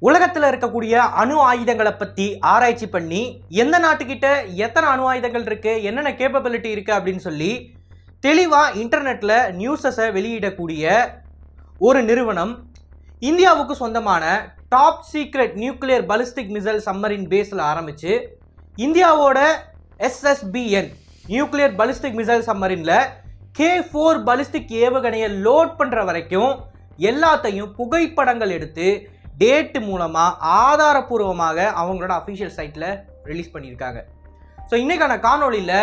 உலகத்தில் இருக்கக்கூடிய அணு ஆயுதங்களை பற்றி ஆராய்ச்சி பண்ணி எந்த நாட்டுக்கிட்ட எத்தனை அணு ஆயுதங்கள் இருக்குது, என்னென்ன கேப்பபிலிட்டி இருக்குது அப்படின்னு சொல்லி தெளிவாக இன்டர்நெட்டில் நியூஸஸை வெளியிடக்கூடிய ஒரு நிறுவனம் இந்தியாவுக்கு சொந்தமான top secret nuclear ballistic missile submarine பேஸில் ஆரம்பித்து இந்தியாவோட SSBN நியூக்ளியர் பாலிஸ்டிக் மிசைல் சம்மரினில் K4 பாலிஸ்டிக் ஏவுகணையை லோட் பண்ணுற வரைக்கும் எல்லாத்தையும் புகைப்படங்கள் எடுத்து டேட்டு மூலமாக ஆதாரப்பூர்வமாக அவங்களோட அஃபிஷியல் சைட்டில் ரிலீஸ் பண்ணியிருக்காங்க. ஸோ இன்றைக்கான காணொலியில்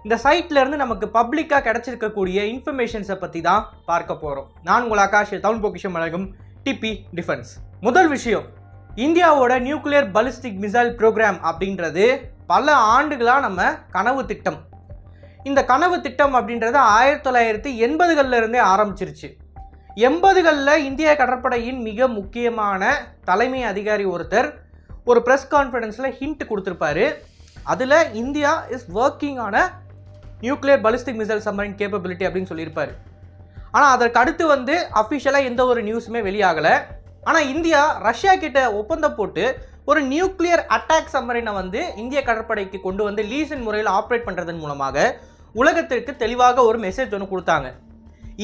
இந்த சைட்லேருந்து நமக்கு பப்ளிக்காக கிடச்சிருக்கக்கூடிய இன்ஃபர்மேஷன்ஸை பற்றி தான் பார்க்க போகிறோம். நான் உங்கள் ஆகாஷ், தமிழ் பொக்கிஷம் வழங்கும் டிபி டிஃபென்ஸ். முதல் விஷயம், இந்தியாவோட நியூக்ளியர் பாலிஸ்டிக் மிசைல் ப்ரோக்ராம் அப்படின்றது பல ஆண்டுகளாக நம்ம கனவு திட்டம். இந்த கனவு திட்டம் அப்படின்றது 1980களில் இருந்தே ஆரம்பிச்சிருச்சு. 80களில் இந்திய கடற்படையின் மிக முக்கியமான தலைமை அதிகாரி ஒருத்தர் ஒரு ப்ரெஸ் கான்ஃபரன்ஸில் ஹிண்ட் கொடுத்துருப்பாரு. அதில் இந்தியா இஸ் ஒர்க்கிங் ஆன nuclear ballistic missile submarine capability அப்படின்னு சொல்லியிருப்பார். ஆனால் அதற்கு அடுத்து அஃபிஷியலாக எந்த ஒரு நியூஸுமே வெளியாகலை. ஆனால் இந்தியா ரஷ்யா கிட்ட ஒப்பந்தம் போட்டு ஒரு நியூக்ளியர் அட்டாக் சம்மரினை இந்திய கடற்படைக்கு கொண்டு வந்து லீசன் முறையில் ஆப்ரேட் பண்ணுறதன் மூலமாக உலகத்திற்கு தெளிவாக ஒரு மெசேஜ் ஒன்று கொடுத்தாங்க.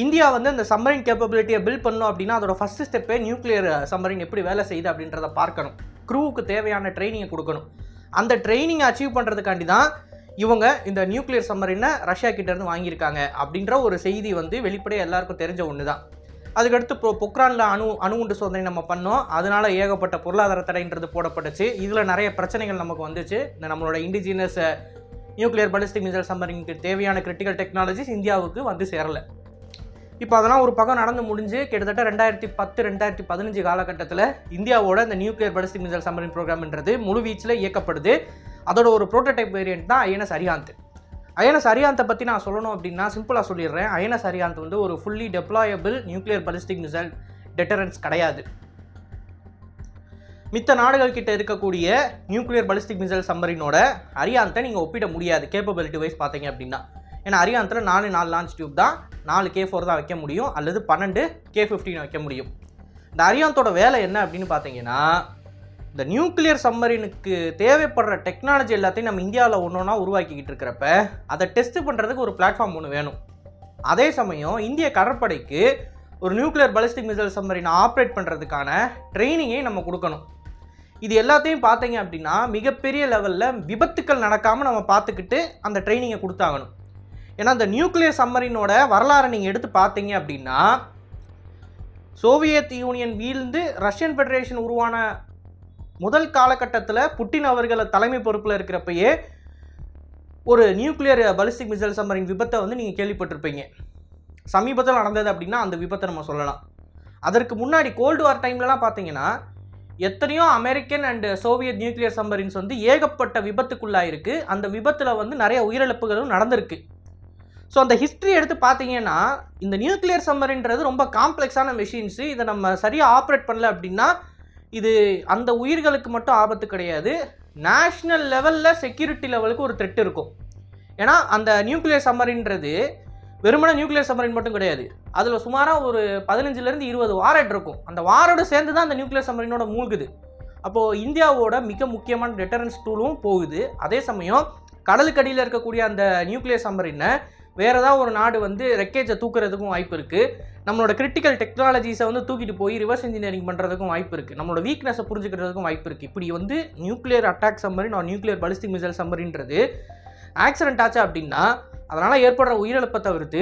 இந்தியா அந்த சம்மரின் கேப்பபிலிட்டியை பில்ட் பண்ணணும் அப்படின்னா அதோட ஃபஸ்ட்டு ஸ்டெப்பே நியூக்ளியர் சம்மரின் எப்படி வேலை செய்யுது அப்படின்றத பார்க்கணும். க்ரூவுக்கு தேவையான ட்ரைனிங்கை கொடுக்கணும். அந்த ட்ரைனிங்கை அச்சீவ் பண்ணுறதுக்காண்டி தான் இவங்க இந்த நியூக்ளியர் சம்மரினை ரஷ்யா கிட்டேருந்து வாங்கியிருக்காங்க அப்படின்ற ஒரு செய்தி வெளிப்படையாக எல்லாருக்கும் தெரிஞ்ச ஒன்று தான். அதுக்கடுத்து பொக்ரானில் அணுகுண்டு சோதனை நம்ம பண்ணோம். அதனால ஏகப்பட்ட பொருளாதார தடைன்றது போடப்பட்டுச்சு. இதில் நிறைய பிரச்சனைகள் நமக்கு வந்துச்சு. இந்த நம்மளோட இண்டிஜினஸ் நியூக்ளியர் பாலிஸ்டிக் மிசைல் சம்மரினுக்கு தேவையான கிரிட்டிக்கல் டெக்னாலஜிஸ் இந்தியாவுக்கு சேரலை. இப்போ அதெல்லாம் ஒரு பக்கம் நடந்து முடிஞ்சு கிட்டத்தட்ட 2010-2015 காலகட்டத்தில் இந்தியாவோட இந்த நியூக்ளியர் பாலிஸ்டிக் மிசைல் சம்மரின் ப்ரோக்ராம்ன்றது முழு வீச்சில் இயக்கப்படுது. அதோட ஒரு ப்ரோட்டோடைப் வேரியன்ட் தான் INS அரிஹந்த். INS அரிஹந்தை பற்றி நான் சொல்லணும் அப்படின்னா சிம்பிளாக சொல்லிடுறேன். INS அரிஹந்த் ஒரு fully deployable nuclear ballistic missile deterrence கிடையாது. மித்த நாடுகள் கிட்ட இருக்கக்கூடிய நியூக்ளியர் பாலிஸ்டிக் மிசைல் சம்மரினோட அரிஹந்தை நீங்கள் ஒப்பிட முடியாது கேப்பபிலிட்டி வைஸ் பார்த்தீங்க அப்படின்னா. ஏன்னா அரிஹந்தில் 4 லான்ச் டியூப் தான், 4 K4 தான் வைக்க முடியும், அல்லது 12 K15 வைக்க முடியும். இந்த அரிஹந்தோட வேலை என்ன அப்படின்னு பார்த்தீங்கன்னா, இந்த நியூக்ளியர் சம்மரினுக்கு தேவைப்படுற டெக்னாலஜி எல்லாத்தையும் நம்ம இந்தியாவில் ஒன்றா உருவாக்கிக்கிட்டு இருக்கிறப்ப அதை டெஸ்ட் பண்ணுறதுக்கு ஒரு பிளாட்ஃபார்ம் ஒன்று வேணும். அதே சமயம் இந்திய கடற்படைக்கு ஒரு நியூக்ளியர் பாலிஸ்டிக் மிசைல் சம்மரினை ஆப்ரேட் பண்ணுறதுக்கான ட்ரைனிங்கை நம்ம கொடுக்கணும். இது எல்லாத்தையும் பார்த்தீங்க அப்படின்னா மிகப்பெரிய லெவலில் விபத்துக்கள் நடக்காமல் நம்ம பார்த்துக்கிட்டு அந்த ட்ரைனிங்கை கொடுத்தாகணும். ஏன்னா இந்த நியூக்ளியர் சம்மரினோட வரலாறை நீங்கள் எடுத்து பார்த்தீங்க அப்படின்னா, சோவியத் யூனியன் வீழ்ந்து ரஷ்யன் ஃபெடரேஷன் உருவான முதல் காலகட்டத்தில் புட்டின் அவர்களை தலைமை பொறுப்பில் இருக்கிறப்பயே ஒரு நியூக்ளியர் பாலிஸ்டிக் மிசைல் சம்மரின் விபத்தை நீங்கள் கேள்விப்பட்டிருப்பீங்க. சமீபத்தில் நடந்தது அப்படின்னா அந்த விபத்தை நம்ம சொல்லலாம். அதற்கு முன்னாடி கோல்டு வார் டைம்லலாம் பார்த்தீங்கன்னா எத்தனையோ American and Soviet nuclear submarines ஏகப்பட்ட விபத்துக்குள்ளாயிருக்கு. அந்த விபத்தில் நிறைய உயிரிழப்புகளும் நடந்திருக்கு. ஸோ அந்த ஹிஸ்ட்ரி எடுத்து பார்த்தீங்கன்னா இந்த நியூக்ளியர் சம்மரின்றது ரொம்ப காம்ப்ளெக்ஸான மெஷின்ஸு. இதை நம்ம சரியாக ஆப்ரேட் பண்ணல அப்படின்னா இது அந்த உயிர்களுக்கு மட்டும் ஆபத்து கிடையாது, நேஷ்னல் லெவலில் செக்யூரிட்டி லெவலுக்கு ஒரு த்ரெட் இருக்கும். ஏன்னா அந்த நியூக்ளியர் சம்மரின்றது வெறுமனே நியூக்ளியர் சம்மரின் மட்டும் கிடையாது. அதில் சுமாராக ஒரு 15-20 வாரட் இருக்கும். அந்த வாரோடு சேர்ந்து தான் அந்த நியூக்ளியர் சம்மரினோட மூழ்குது. அப்போது இந்தியாவோட மிக முக்கியமான டெட்டரன்ஸ் டூலும் போகுது. அதே சமயம் கடலுக்கடியில் இருக்கக்கூடிய அந்த நியூக்ளியர் சம்மரினை வேறு ஏதாவது ஒரு நாடு ரெக்கேஜை தூக்குறதுக்கும் வாய்ப்பு இருக்குது. நம்மளோட கிரிட்டிக்கல் டெக்னாலஜிஸை தூக்கிட்டு போய் ரிவர்ஸ் இன்ஜினியரிங் பண்ணுறதுக்கும் வாய்ப்பு இருக்குது. நம்மளோட வீக்னஸை புரிஞ்சுக்கிறதுக்கும் வாய்ப்பு இருக்குது. இப்படி nuclear attack submarine nuclear ballistic missile சம்மரின்றது ஆக்சிடென்ட் ஆச்சு அப்படின்னா அதனால் ஏற்படுற உயிரிழப்பை தவிர்த்து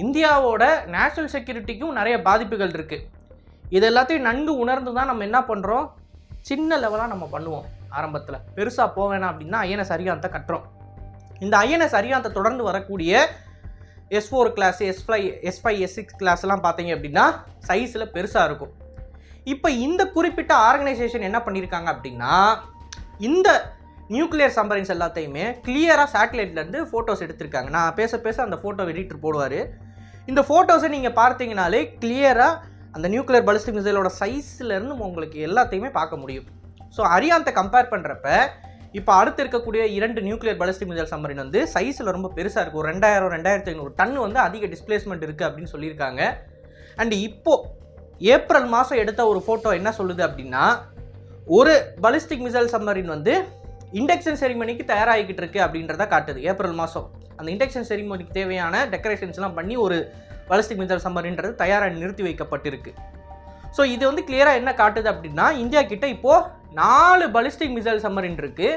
இந்தியாவோட நேஷனல் செக்யூரிட்டிக்கும் நிறைய பாதிப்புகள் இருக்குது. இது எல்லாத்தையும் நன்கு உணர்ந்து தான் நம்ம என்ன பண்ணுறோம், சின்ன லெவலாக நம்ம பண்ணுவோம். ஆரம்பத்தில் பெருசாக போவேணாம் அப்படின்னா INS அரிஹந்தை கட்டுறோம். இந்த INS அரிஹந்தை தொடர்ந்து வரக்கூடிய S4 கிளாஸ், S5, S6 கிளாஸ்லாம் பார்த்தீங்க அப்படின்னா சைஸில் பெருசாக இருக்கும். இப்போ இந்த குறிப்பிட்ட ஆர்கனைசேஷன் என்ன பண்ணியிருக்காங்க அப்படின்னா இந்த நியூக்ளியர் சம்மரின்ஸ் எல்லாத்தையுமே கிளியராக சேட்டலைட்லேருந்து ஃபோட்டோஸ் எடுத்திருக்காங்க. நான் பேச அந்த ஃபோட்டோ எடிட்டர் போடுவார். இந்த ஃபோட்டோஸை நீங்கள் பார்த்தீங்கனாலே கிளியராக அந்த நியூக்ளியர் பாலிஸ்டிக் மிசைலோட சைஸ்லேருந்து உங்களுக்கு எல்லாத்தையுமே பார்க்க முடியும். ஸோ அரிஹந்தை கம்பேர் பண்ணுறப்ப இப்போ அடுத்து இருக்கக்கூடிய 2 நியூக்ளியர் பாலிஸ்டிக் மிசைல் சம்மரின் சைஸில் ரொம்ப பெருசாக இருக்கும். 2000-2500 டன் அதிக டிஸ்பிளேஸ்மெண்ட் இருக்குது அப்படின்னு சொல்லியிருக்காங்க. அண்ட் இப்போது ஏப்ரல் மாதம் எடுத்த ஒரு ஃபோட்டோ என்ன சொல்லுது அப்படின்னா ஒரு பாலிஸ்டிக் மிசைல் சப்மரின் வந்து இண்டக்ஷன் செரிமனிக்கு தயாராகிக்கிட்டு இருக்கு அப்படின்றத காட்டுது. ஏப்ரல் மாதம் அந்த இண்டக்ஷன் செரிமனிக்கு தேவையான டெக்கரேஷன்ஸ்லாம் பண்ணி ஒரு பாலிஸ்டிக் மிசைல் சப்மரின்றது தயாராக நிறுத்தி வைக்கப்பட்டிருக்கு. ஸோ இது வந்து கிளியராக என்ன காட்டுது அப்படின்னா, இந்தியா கிட்ட இப்போது 4 பாலிஸ்டிக் மிசைல் சப்மரின் இருக்குது.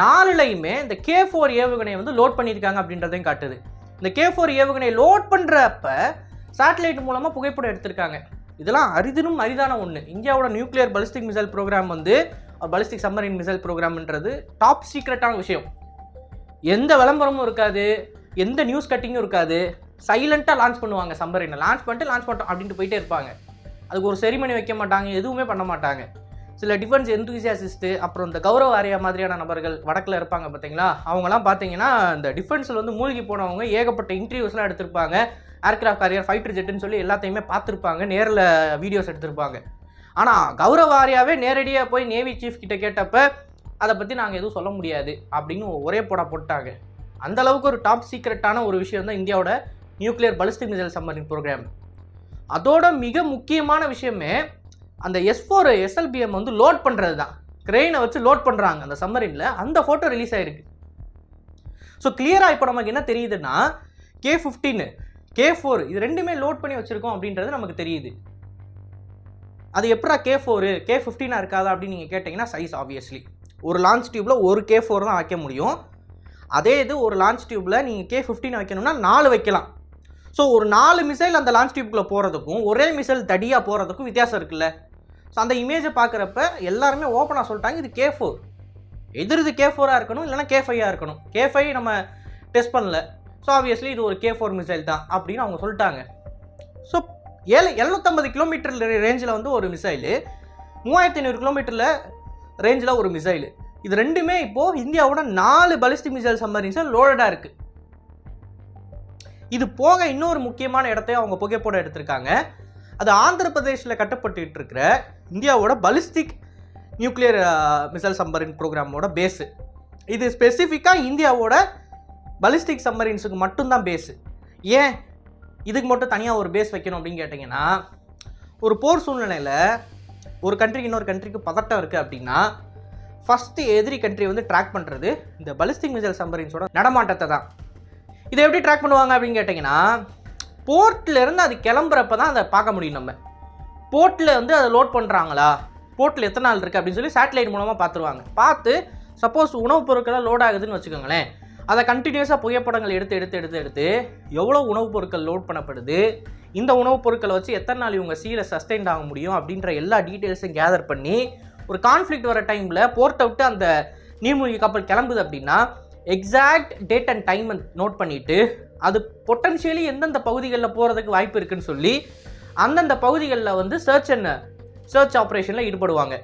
4லையுமே இந்த K4 ஏவுகணையை வந்து லோட் பண்ணியிருக்காங்க அப்படின்றதையும் காட்டுது. இந்த K4 ஏவுகணையை லோட் பண்ணுறப்ப சேட்டலைட் மூலமாக புகைப்படம் எடுத்திருக்காங்க. இதெல்லாம் அரிதான ஒன்று. இந்தியாவோட நியூக்ளியர் பாலிஸ்டிக் மிசைல் ப்ரோக்ராம் வந்து பாலிஸ்டிக் சப்மரின் மிசைல் ப்ரோக்ராம்ன்றது டாப் சீக்ரெட்டான விஷயம். எந்த விளம்பரமும் இருக்காது, எந்த நியூஸ் கட்டிங்கும் இருக்காது. சைலண்ட்டாக லான்ச் பண்ணுவாங்க. சப்மரினை லான்ச் பண்ணிட்டோம் அப்படின்ட்டு போயிட்டே இருப்பாங்க. அதுக்கு ஒரு செரிமனி வைக்க மாட்டாங்க, எதுவுமே பண்ண மாட்டாங்க. சில டிஃபென்ஸ் எந்தூசியாசிஸ்ட்டு அப்புறம் இந்த கௌரவ வாரியா மாதிரியான நபர்கள் வடக்கில் இருப்பாங்க பார்த்தீங்களா, அவங்களாம் பார்த்தீங்கன்னா இந்த டிஃபென்ஸில் வந்து மூழ்கி போனவங்க ஏகப்பட்ட இன்டர்வியூஸ்லாம் எடுத்திருப்பாங்க. ஏர்கிராஃப்ட் கேரியர், ஃபைட்டர் ஜெட்டுன்னு சொல்லி எல்லாத்தையுமே பார்த்துருப்பாங்க, நேரில் வீடியோஸ் எடுத்திருப்பாங்க. ஆனால் கௌரவ வாரியாவே நேரடியாக போய் நேவி சீஃப் கிட்ட கேட்டப்ப அதை பற்றி நாங்கள் எதுவும் சொல்ல முடியாது அப்படின்னு ஒரே போட்டாங்க. அந்தளவுக்கு ஒரு டாப் சீக்ரெட்டான ஒரு விஷயம் தான் இந்தியாவோட nuclear ballistic missile submarine program. அதோட மிக முக்கியமான விஷயமே அந்த S4 SLBM வந்து லோட் பண்ணுறது தான். கிரெயினை வச்சு லோட் பண்ணுறாங்க அந்த சப்மரினில். அந்த ஃபோட்டோ ரிலீஸ் ஆகிருக்கு. ஸோ கிளியராக இப்போ நமக்கு என்ன தெரியுதுன்னா, K15 K4 இது ரெண்டுமே லோட் பண்ணி வச்சுருக்கோம் அப்படின்றது நமக்கு தெரியுது. அது எப்படா K4 K15 இருக்காதா அப்படின்னு நீங்கள் கேட்டிங்கன்னா, சைஸ் ஆப்வியஸ்லி ஒரு லான்ச் டியூப்பில் ஒரு K4 தான் வைக்க முடியும். அதே இது ஒரு லான்ச் டியூப்பில் நீங்கள் K15 வைக்கணும்னா 4 வைக்கலாம். ஸோ ஒரு 4 மிசைல் அந்த லான்ச் டியூப்குள்ளே போகிறதுக்கும் ஒரே மிசைல் தடியாக போகிறதுக்கும் வித்தியாசம் இருக்குல்ல. ஸோ அந்த இமேஜை பார்க்குறப்ப எல்லாருமே ஓப்பனாக சொல்லிட்டாங்க இது K4. இது K4 இருக்கணும், இல்லைனா K5 இருக்கணும். K5 நம்ம டெஸ்ட் பண்ணல, ஸோ ஆப்வியஸ்லி இது ஒரு K4 மிசைல் தான் அப்படின்னு அவங்க சொல்லிட்டாங்க. ஸோ 750 கிலோமீட்டர் ரேஞ்சில் வந்து ஒரு மிசைலு, 3500 கிலோமீட்டரில் ரேஞ்சில் ஒரு மிசைலு. இது ரெண்டுமே இப்போது இந்தியாவோட 4 பாலிஸ்டிக் மிசைல் சப்மரின்ஸை லோடடாக இருக்குது. இது போக இன்னொரு முக்கியமான இடத்தையும் அவங்க புகைப்படம் எடுத்திருக்காங்க. அது ஆந்திர பிரதேஷில் கட்டப்பட்டு இருக்கிற இந்தியாவோட பாலிஸ்டிக் நியூக்ளியர் மிசைல் சப்மரின் ப்ரோக்ராமோட பேஸு. இது ஸ்பெசிஃபிக்காக இந்தியாவோட பாலிஸ்டிக் சப்மரின்ஸுக்கு மட்டும்தான் பேஸு. ஏன் இதுக்கு மட்டும் தனியாக ஒரு பேஸ் வைக்கணும் அப்படின்னு கேட்டிங்கன்னா, ஒரு போர் சூழ்நிலையில் ஒரு கண்ட்ரிக்கு இன்னொரு கண்ட்ரிக்கு பதட்டம் இருக்குது அப்படின்னா ஃபஸ்ட்டு எதிரி கண்ட்ரி வந்து ட்ராக் பண்ணுறது இந்த பாலிஸ்டிக் மிசைல் சப்மரின்ஸோட நடமாட்டத்தை தான். இதை எப்படி ட்ராக் பண்ணுவாங்க அப்படின்னு கேட்டிங்கன்னா, போர்ட்லேருந்து அது கிளம்புறப்ப தான் அதை பார்க்க முடியும். நம்ம போர்ட்டில் வந்து அதை லோட் பண்ணுறாங்களா, போர்ட்டில் எத்தனை நாள் இருக்குது அப்படின்னு சொல்லி சேட்டலைட் மூலமாக பார்த்துருவாங்க. பார்த்து சப்போஸ் உணவுப் பொருட்கள்லாம் லோட் ஆகுதுன்னு வச்சுக்கோங்களேன், அதை கண்டினியூஸாக புகைப்படங்கள் எடுத்து எவ்வளோ உணவுப் பொருட்கள் லோட் பண்ணப்படுது, இந்த உணவுப் பொருட்களை வச்சு எத்தனை நாள் இவங்க சீல சஸ்டெயின் ஆக முடியும் அப்படின்ற எல்லா டீட்டெயில்ஸையும் கேதர் பண்ணி ஒரு கான்ஃப்ளிக்ட் வர டைமில் போர்ட்டை விட்டு அந்த நீர்மூழ்கி கப்பல் கிளம்புது அப்படின்னா exact date and time note பண்ணிவிட்டு அது பொட்டன்ஷியலி எந்தெந்த பகுதிகளில் போகிறதுக்கு வாய்ப்பு இருக்குன்னு சொல்லி அந்தந்த பகுதிகளில் வந்து சர்ச் ஆப்ரேஷனில் ஈடுபடுவாங்க.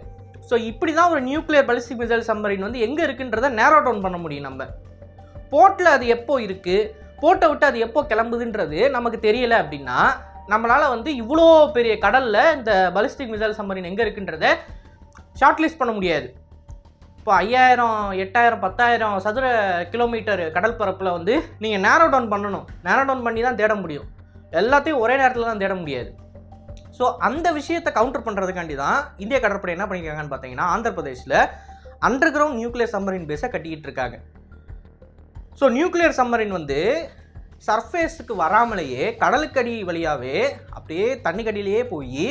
ஸோ இப்படி தான் ஒரு நியூக்ளியர் பாலிஸ்டிக் மிசைல் சப்மரின் வந்து எங்கே இருக்குன்றதை நேரோ டவுன் பண்ண முடியும். நம்ம போர்ட்டில் அது எப்போ இருக்குது, போர்ட்டை விட்டு அது எப்போ கிளம்புதுன்றது நமக்கு தெரியலை அப்படின்னா நம்மளால் வந்து இவ்வளோ பெரிய கடலில் இந்த பாலிஸ்டிக் மிசைல் சப்மரின் எங்கே இருக்குன்றதை ஷார்ட் லிஸ்ட் பண்ண முடியாது. இப்போ 5000, 8000, 10,000 சதுர கிலோமீட்டர் கடல் பரப்பில் வந்து நீங்கள் நேரோ டவுன் பண்ணணும். நேரோ டவுன் பண்ணி தான் தேட முடியும். எல்லாத்தையும் ஒரே நேரத்தில் தான் தேட முடியாது. ஸோ அந்த விஷயத்தை கவுண்டர் பண்ணுறதுக்காண்டி தான் இந்திய கடற்படை என்ன பண்ணியிருக்காங்கன்னு பார்த்தீங்கன்னா, ஆந்திர பிரதேஷில் அண்டர் கிரவுண்ட் நியூக்ளியர் சப்மரின் பேஸை கட்டிக்கிட்டு இருக்காங்க. ஸோ நியூக்ளியர் சப்மரின் வந்து சர்ஃபேஸுக்கு வராமலேயே கடலுக்கடி வழியாகவே அப்படியே தண்ணிக்கடியிலேயே போய்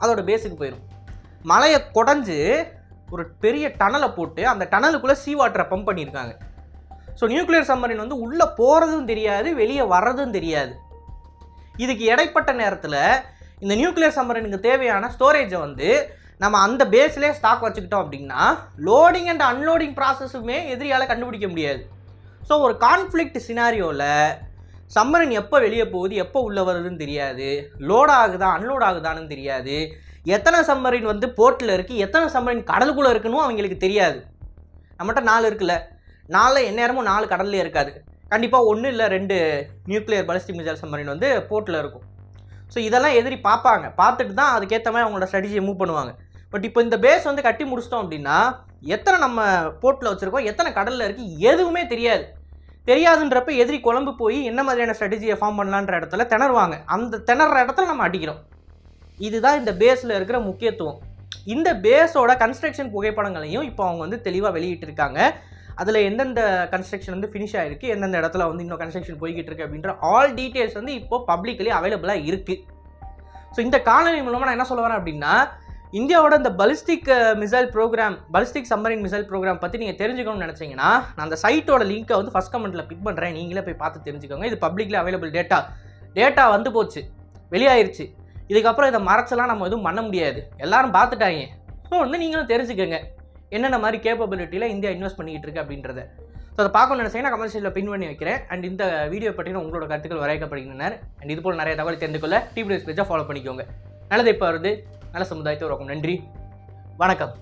அதோட பேஸுக்கு போயிடும். மலையை குடஞ்சி ஒரு பெரிய டனலை போட்டு அந்த டனலுக்குள்ளே சீ வாட்டரை பம்ப் பண்ணியிருக்காங்க. ஸோ நியூக்ளியர் சப்மரின் வந்து உள்ளே போகிறதும் தெரியாது, வெளியே வர்றதும் தெரியாது. இதுக்கு இடைப்பட்ட நேரத்தில் இந்த நியூக்ளியர் சப்மரினுக்கு தேவையான ஸ்டோரேஜை வந்து நம்ம அந்த பேஸ்லேயே ஸ்டாக் வச்சுக்கிட்டோம் அப்படின்னா லோடிங் அண்ட் அன்லோடிங் ப்ராசஸுமே எதிரியால் கண்டுபிடிக்க முடியாது. ஸோ ஒரு கான்ஃப்ளிக்ட் சினாரியோவில் சப்மரின் எப்போ வெளியே போகுது, எப்போ உள்ளே வருதுன்னு தெரியாது, லோட் ஆகுதா அன்லோட் ஆகுதான்னு தெரியாது, எத்தனை சப்மரின் வந்து போர்ட்டில் இருக்குது, எத்தனை சப்மரின் கடலுக்குள்ளே இருக்குன்னு அவங்களுக்கு தெரியாது. நம்மகிட்ட 4 இருக்குல்ல, 4 எந்நேரமும் 4 கடல்லே இருக்காது. கண்டிப்பாக 1 இல்லை 2 நியூக்ளியர் பாலிஸ்டிக் மிசைல் சப்மரின் வந்து போர்ட்டில் இருக்கும். ஸோ இதெல்லாம் எதிரி பார்ப்பாங்க, பார்த்துட்டு தான் அதுக்கேற்ற மாதிரி அவங்களோட ஸ்ட்ராட்டஜியை மூவ் பண்ணுவாங்க. பட் இப்போ இந்த பேஸ் வந்து கட்டி முடிச்சிட்டோம் அப்படின்னா எத்தனை நம்ம போர்ட்டில் வச்சுருக்கோம், எத்தனை கடலில் இருக்குது எதுவுமே தெரியாதுன்றப்ப எதிரி குழம்பு போய் என்ன மாதிரியான ஸ்ட்ராட்டஜியை ஃபார்ம் பண்ணலான்ற இடத்துல திணறுவாங்க. அந்த திணற இடத்துல நம்ம அடிக்கிறோம். இதுதான் இந்த பேஸில் இருக்கிற முக்கியத்துவம். இந்த பேஸோட கன்ஸ்ட்ரக்ஷன் புகைப்படங்களையும் இப்போ அவங்க வந்து தெளிவாக வெளியிட்டிருக்காங்க. அதில் எந்தெந்த கன்ஸ்ட்ரக்ஷன் வந்து ஃபினிஷ் ஆகிருக்கு, எந்தெந்த இடத்துல வந்து இன்னும் கன்ஸ்ட்ரக்ஷன் போய்கிட்டு இருக்கு அப்படின்ற ஆல் டீட்டெயில்ஸ் வந்து இப்போ பப்ளிக்கலி அவைலபிளாக இருக்குது. ஸோ இந்த காணொலி மூலமாக நான் என்ன சொல்ல வரேன் அப்படின்னா, இந்தியாவோட இந்த ballistic missile program, ballistic submarine missile program பற்றி நீங்கள் தெரிஞ்சுக்கணும்னு நினச்சிங்கன்னா, நான் அந்த சைட்டோட லிங்க்கை வந்து ஃபஸ்ட் கமெண்ட்டில் பிக் பண்ணுறேன். நீங்களே போய் பார்த்து தெரிஞ்சுக்கோங்க. இது பப்ளிக்லி அவைலபிள் டேட்டா வந்து போச்சு, வெளியாயிருச்சு. இதுக்கப்புறம் இதை மறைச்சலாம் நம்ம எதுவும் பண்ண முடியாது, எல்லாரும் பார்த்துட்டாங்க. ஸோ வந்து நீங்களும் தெரிஞ்சுக்கோங்க என்னென்ன மாதிரி கேப்பபிலிட்டியில் இந்தியா இன்வெஸ்ட் பண்ணிக்கிட்டு இருக்கு அப்படின்றத. ஸோ அதை பார்க்கணும்னு நினச்சிங்கன்னா கமெண்ட் செக்ஷனில் பின் பண்ணி வைக்கிறேன். அண்ட் இந்த வீடியோ பற்றின உங்களோட கருத்துக்கள் வரையப்படுகின்றனர். அண்ட் இது போல் நிறைய தகவல் தெரிந்து கொள்ள டிவி நியூஸ் பேஜை ஃபாலோ பண்ணிக்கோங்க. நல்லது இப்போ வருது, நல்ல சமுதாயத்தை உருவாக்கும். நன்றி, வணக்கம்.